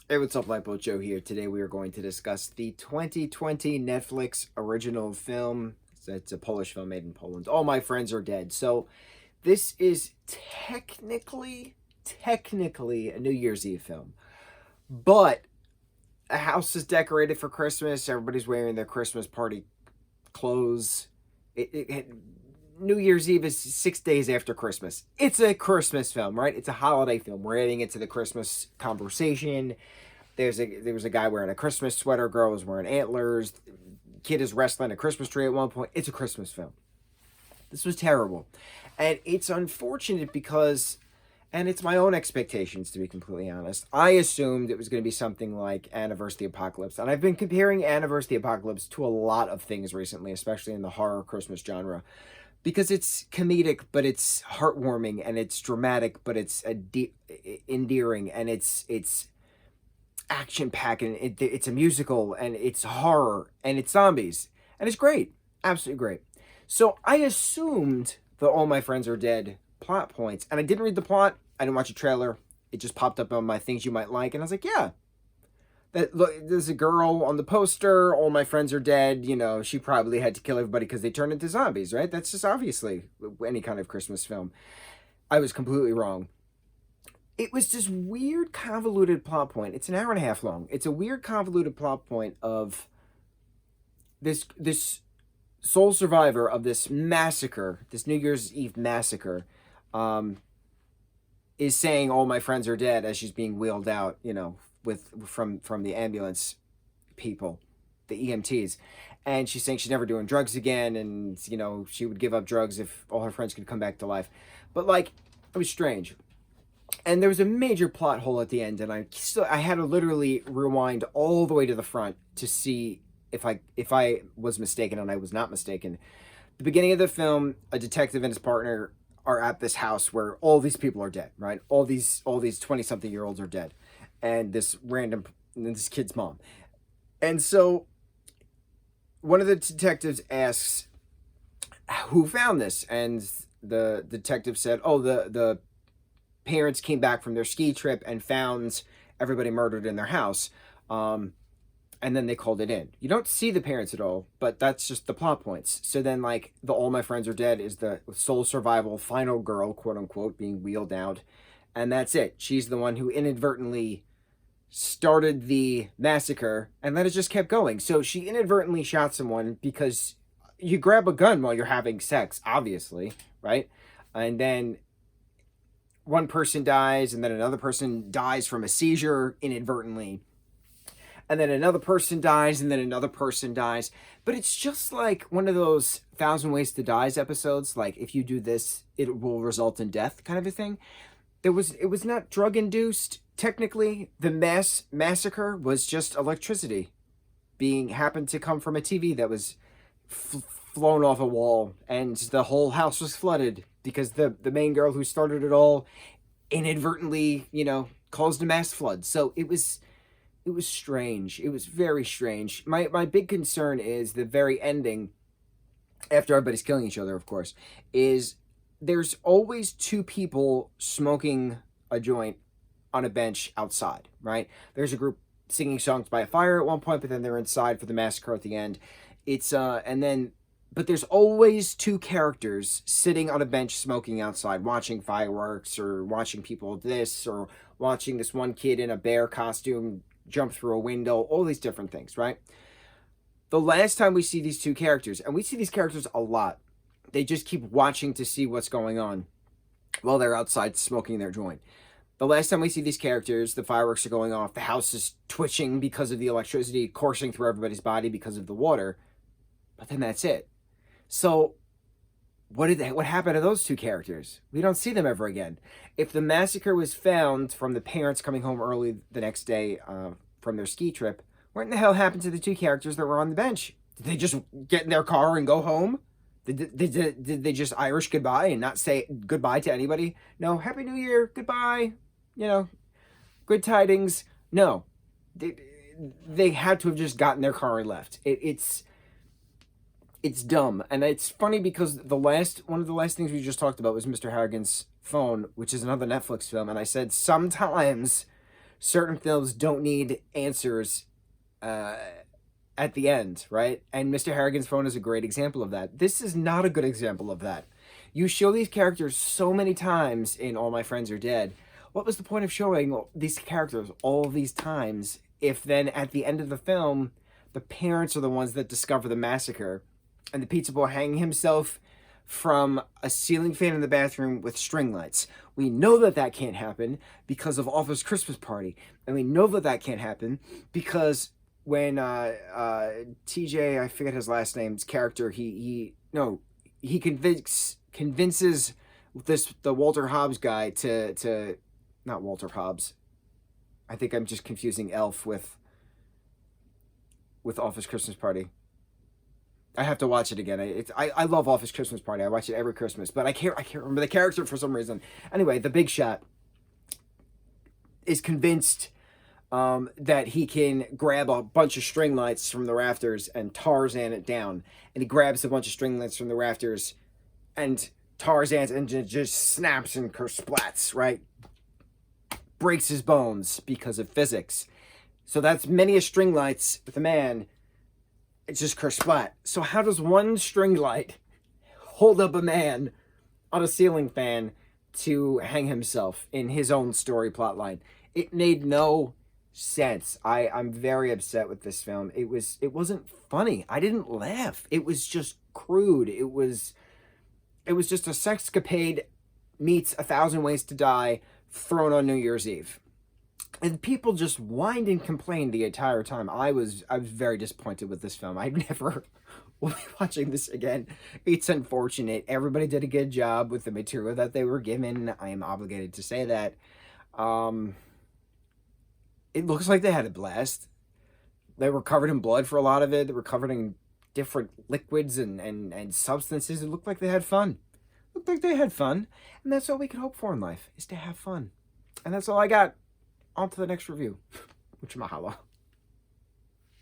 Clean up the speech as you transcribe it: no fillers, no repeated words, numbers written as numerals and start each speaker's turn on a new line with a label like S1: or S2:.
S1: Hey, what's up, lightboltjoe here. Today we are going to discuss the 2020 Netflix original film. It's a Polish film made in Poland. All My Friends Are Dead. So this is technically a New Year's Eve film. But a house is decorated for Christmas. Everybody's wearing their Christmas party clothes. New Year's Eve is 6 days after Christmas. It's a Christmas film, right? It's a holiday film. We're adding it to the Christmas conversation. There was a guy wearing a Christmas sweater. Girl was wearing antlers. Kid is wrestling a Christmas tree at one point. It's a Christmas film. This was terrible, and it's unfortunate because, and it's my own expectations to be completely honest. I assumed it was going to be something like Anna vs. the Apocalypse, and I've been comparing Anna vs. the Apocalypse to a lot of things recently, especially in the horror Christmas genre, because it's comedic, but it's heartwarming, and it's dramatic, but it's endearing, and it's action packed, and it's a musical, and it's horror, and it's zombies, and it's great, absolutely great. So I assumed the All My Friends Are Dead plot points, and I didn't read the plot. I didn't watch a trailer. It just popped up on my things you might like, and I was like, yeah, that look, there's a girl on the poster. All my friends are dead. You know, she probably had to kill everybody because they turned into zombies, right? That's just obviously any kind of Christmas film. I was completely wrong. It was this weird convoluted plot point. It's an hour and a half long. It's a weird convoluted plot point of this sole survivor of this massacre, this New Year's Eve massacre, um, is saying all my friends are dead as she's being wheeled out, you know, with from the ambulance people, the EMTs. And she's saying she's never doing drugs again, and you know, she would give up drugs if all her friends could come back to life. But like, it was strange. And there was a major plot hole at the end, and I had to literally rewind all the way to the front to see if I was mistaken, and I was not mistaken. The beginning of the film, a detective and his partner are at this house where all these people are dead, right? All these 20-something-year-olds are dead, and this kid's mom. And so one of the detectives asks who found this, and the detective said, "Oh, the parents came back from their ski trip and found everybody murdered in their house." And then they called it in. You don't see the parents at all, but that's just the plot points. So then, like, the All My Friends Are Dead is the sole survival final girl, quote unquote, being wheeled out. And that's it. She's the one who inadvertently started the massacre, and then it just kept going. So she inadvertently shot someone because you grab a gun while you're having sex, obviously, right? And then one person dies, and then another person dies from a seizure inadvertently, and then another person dies, and then another person dies. But it's just like one of those Thousand Ways to Die's episodes, like if you do this it will result in death kind of a thing. It was not drug induced. Technically, the massacre was just electricity being happened to come from a TV that was flown off a wall, and the whole house was flooded because the main girl who started it all inadvertently, you know, caused a mass flood. So it was strange. It was very strange. My big concern is the very ending, after everybody's killing each other, of course, is there's always two people smoking a joint on a bench outside, right? There's a group singing songs by a fire at one point, but then they're inside for the massacre at the end. But there's always two characters sitting on a bench smoking outside, watching fireworks, or watching people this, or watching this one kid in a bear costume jump through a window, all these different things, right? The last time we see these two characters, and we see these characters a lot, they just keep watching to see what's going on while they're outside smoking their joint. The last time we see these characters, the fireworks are going off, the house is twitching because of the electricity coursing through everybody's body because of the water, but then that's it. So what happened to those two characters? We don't see them ever again. If the massacre was found from the parents coming home early the next day from their ski trip, what in the hell happened to the two characters that were on the bench? Did they just get in their car and go home? Did they just Irish goodbye and not say goodbye to anybody? No, Happy New Year, goodbye, you know, good tidings. No, they had to have just gotten their car and left. It's dumb, and it's funny because one of the last things we just talked about was Mr. Harrigan's Phone, which is another Netflix film, and I said sometimes certain films don't need answers at the end, right? And Mr. Harrigan's Phone is a great example of that. This is not a good example of that. You show these characters so many times in All My Friends Are Dead. What was the point of showing these characters all these times if then at the end of the film, the parents are the ones that discover the massacre and the pizza boy hanging himself from a ceiling fan in the bathroom with string lights? We know that that can't happen because of Office Christmas Party. And we know that that can't happen because when TJ, I forget his last name's character, he convinces the Walter Hobbs guy to not Walter Hobbs. I think I'm just confusing Elf with Office Christmas Party. I have to watch it again. I love Office Christmas Party. I watch it every Christmas, but I can't remember the character for some reason. Anyway, the big shot is convinced that he can grab a bunch of string lights from the rafters and Tarzan it down. And he grabs a bunch of string lights from the rafters and Tarzan's engine just snaps and splats, right? Breaks his bones because of physics. So that's many a string lights with a man. It's just kersplat. So how does one string light hold up a man on a ceiling fan to hang himself in his own story plotline? It made no sense. I'm very upset with this film. It wasn't funny. I didn't laugh. It was just crude. It was just a sexcapade meets 1,000 Ways to Die thrown on New Year's Eve. And people just whined and complained the entire time. I was very disappointed with this film. I never will be watching this again. It's unfortunate. Everybody did a good job with the material that they were given. I am obligated to say that. It looks like they had a blast. They were covered in blood for a lot of it. They were covered in different liquids and substances. It looked like they had fun. It looked like they had fun. And that's all we can hope for in life, is to have fun. And that's all I got. On to the next review. Mucho mahalo.